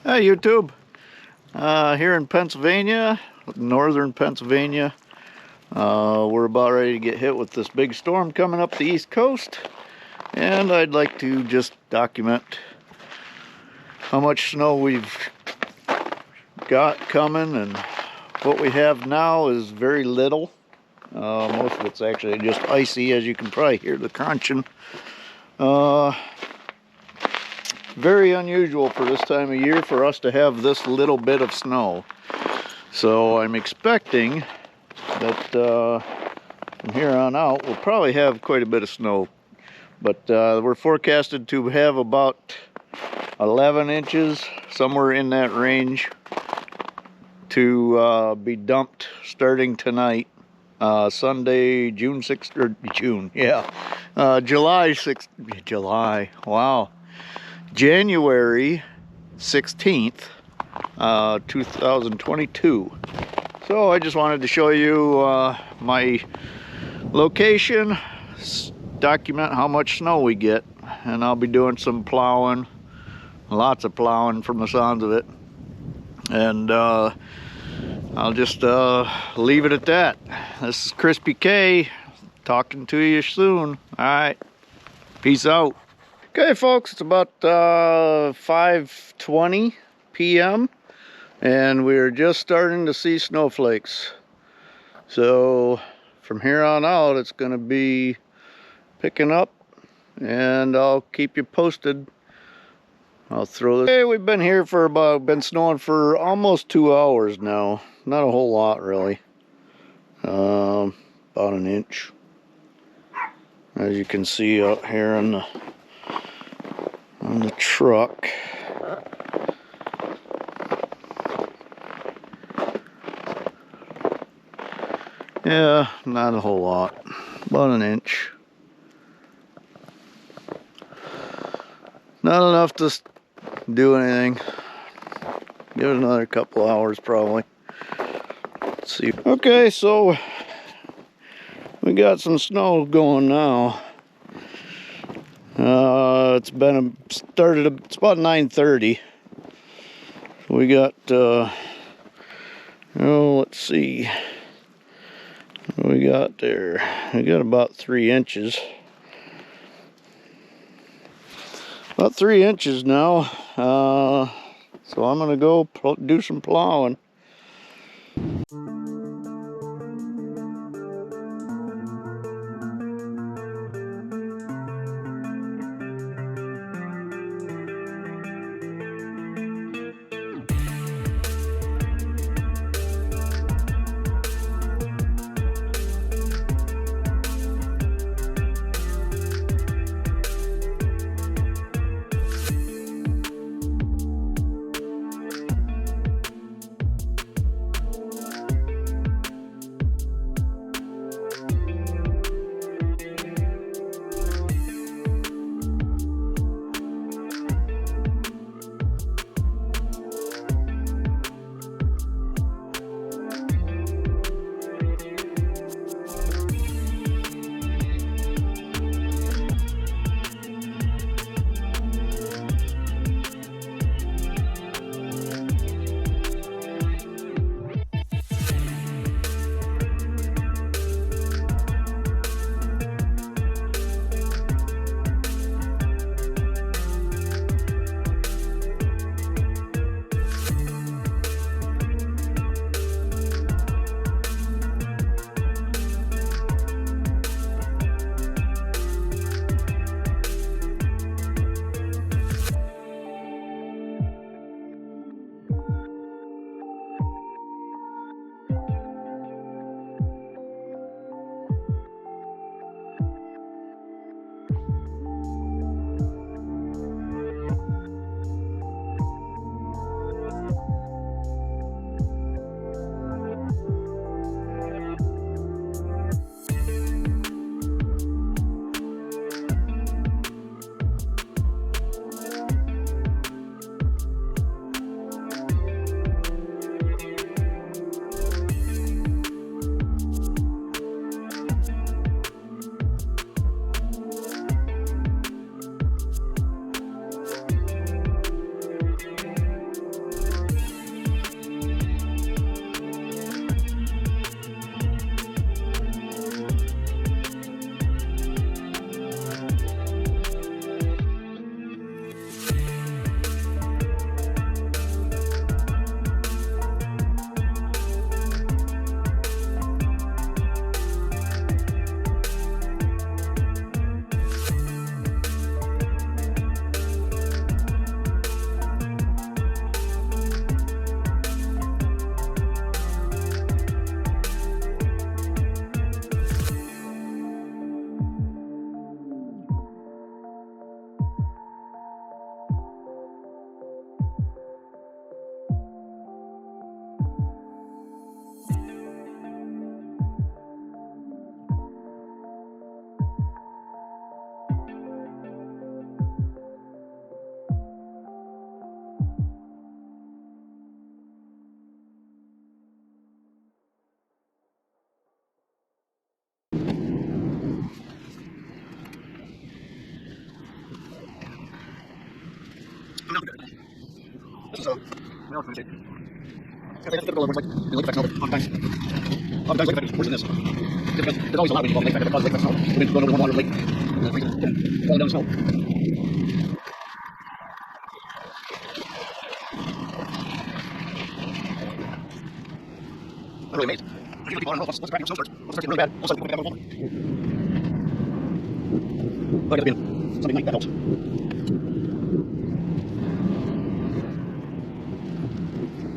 Hi YouTube, here in Pennsylvania, northern Pennsylvania. We're about ready to get hit with this big storm coming up the East Coast, and I'd like to just document how much snow we've got coming, and what we have now is very little. Most of it's actually just icy, as you can probably hear the crunching. Very unusual for this time of year for us to have this little bit of snow. So I'm expecting that from here on out we'll probably have quite a bit of snow. But we're forecasted to have about 11 inches, somewhere in that range, to be dumped starting tonight. Sunday, June 6th, or June, yeah. July 6th, July, wow. January 16th, 2022. So I just wanted to show you my location, document how much snow we get, and I'll be doing some plowing, lots of plowing from the sounds of it. And I'll just leave it at that. This is Krispyk, talking to you soon. All right, peace out. Okay folks, it's about 5:20 p.m. and we're just starting to see snowflakes. So from here on out it's going to be picking up, and I'll keep you posted. I'll throw this. Hey, we've been here for been snowing for almost 2 hours now. Not a whole lot really. About an inch, as you can see out here on the truck. Yeah, not a whole lot, about an inch. Not enough to do anything. Give it another couple hours probably. Let's see. Okay, so we got some snow going now. It's been started. It's about 9:30. We got. Let's see. What we got there? We got about 3 inches. About 3 inches now. So I'm gonna go do some plowing. So, well, it's typical of what it's like in lake effects snow, but oftentimes lake effect is worse than this. Because there's always a lot of wind involved in lake effect that causes lake effect snow. The wind blowing over the warm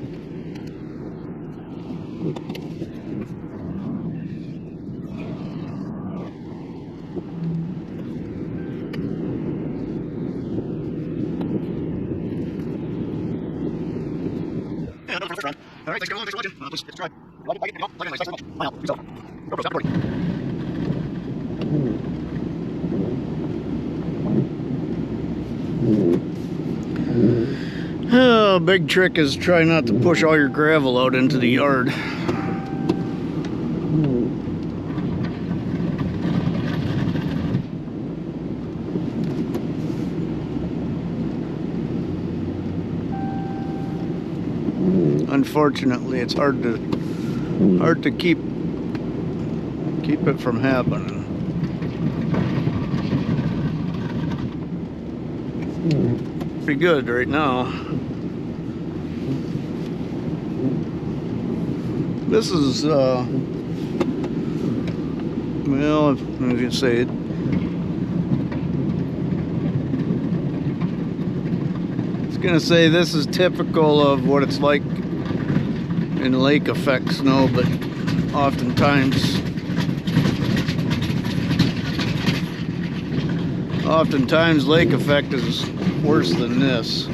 water of the lake, and then freezing, and falling down the snow. I'm really amazed. Usually people don't know once the cracking of snow starts, once it starts getting really bad, all of a sudden people get down the water. But I guess being Sunday night, that helps. Yeah, another first round. All right, thanks for watching. Please subscribe. If you like it, like it, thanks very much. Bye now. Peace out. GoPro, stop recording. Oh, big trick is try not to push all your gravel out into the yard. Unfortunately, it's hard to keep it from happening. Pretty good right now. This is well, I was gonna say it. Gonna say this is typical of what it's like in lake effect snow, but oftentimes lake effect is worse than this,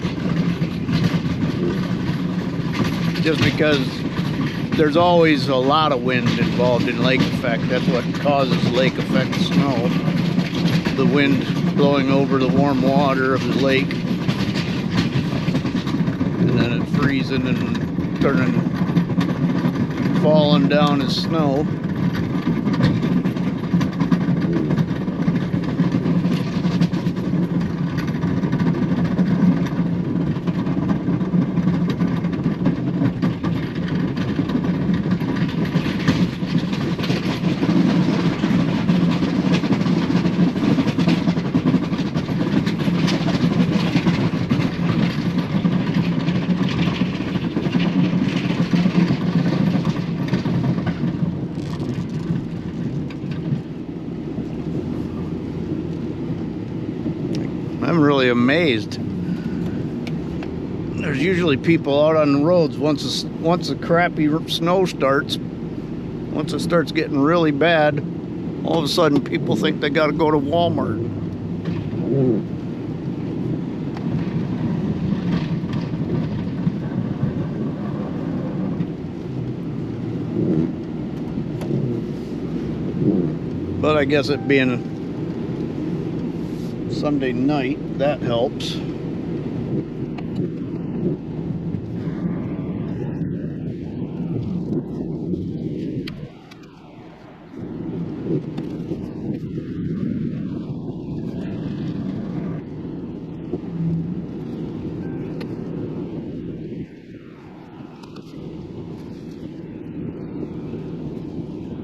just because there's always a lot of wind involved in lake effect. That's what causes lake effect snow, the wind blowing over the warm water of the lake, and then it freezing and falling down as snow. I'm really amazed. There's usually people out on the roads once a crappy snow starts. Once it starts getting really bad, all of a sudden people think they got to go to Walmart. But I guess it being Sunday night, that helps.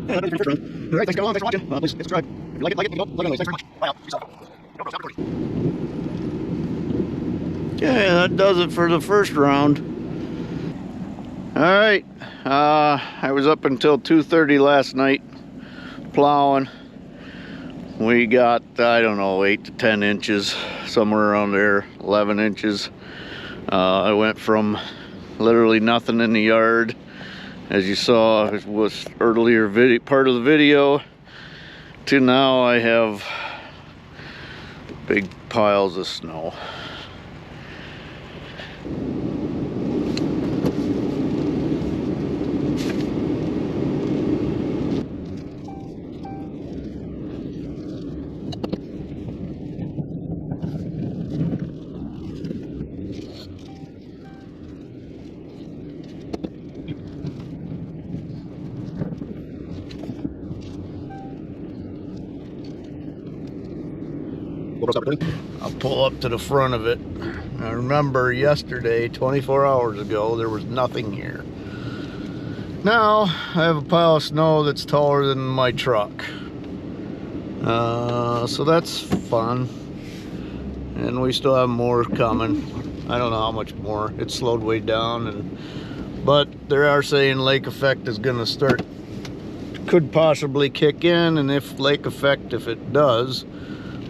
Yeah, that's the first run. All right, thanks for watching. Please subscribe. If you like it, like it. Thanks very much. Bye out. Peace out. GoPro, stop recording. Okay, that does it for the first round. All right, I was up until 2:30 last night plowing. We got, I don't know, 8 to 10 inches, somewhere around there, 11 inches. I went from literally nothing in the yard, as you saw, it was earlier part of the video, to now I have big piles of snow. I'll pull up to the front of it. All remember yesterday, 24 hours ago, there was nothing here. Now I have a pile of snow that's taller than my truck. So that's fun. And we still have more coming. I don't know how much more. It slowed way down, but they are saying lake effect is gonna start, could possibly kick in, and if lake effect, if it does,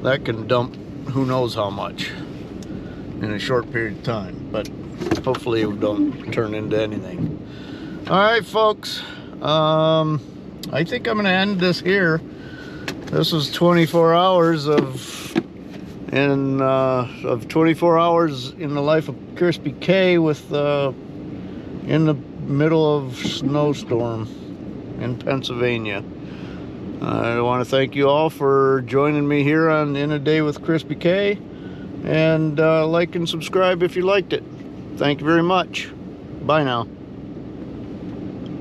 that can dump who knows how much in a short period of time, but hopefully it don't turn into anything. All right, folks, I think I'm gonna end this here. This was 24 hours of 24 hours in the life of Krispyk with in the middle of Snowstorm in Pennsylvania. I want to thank you all for joining me here on In a Day with Krispyk, and like and subscribe if you liked it. Thank you very much. Bye now.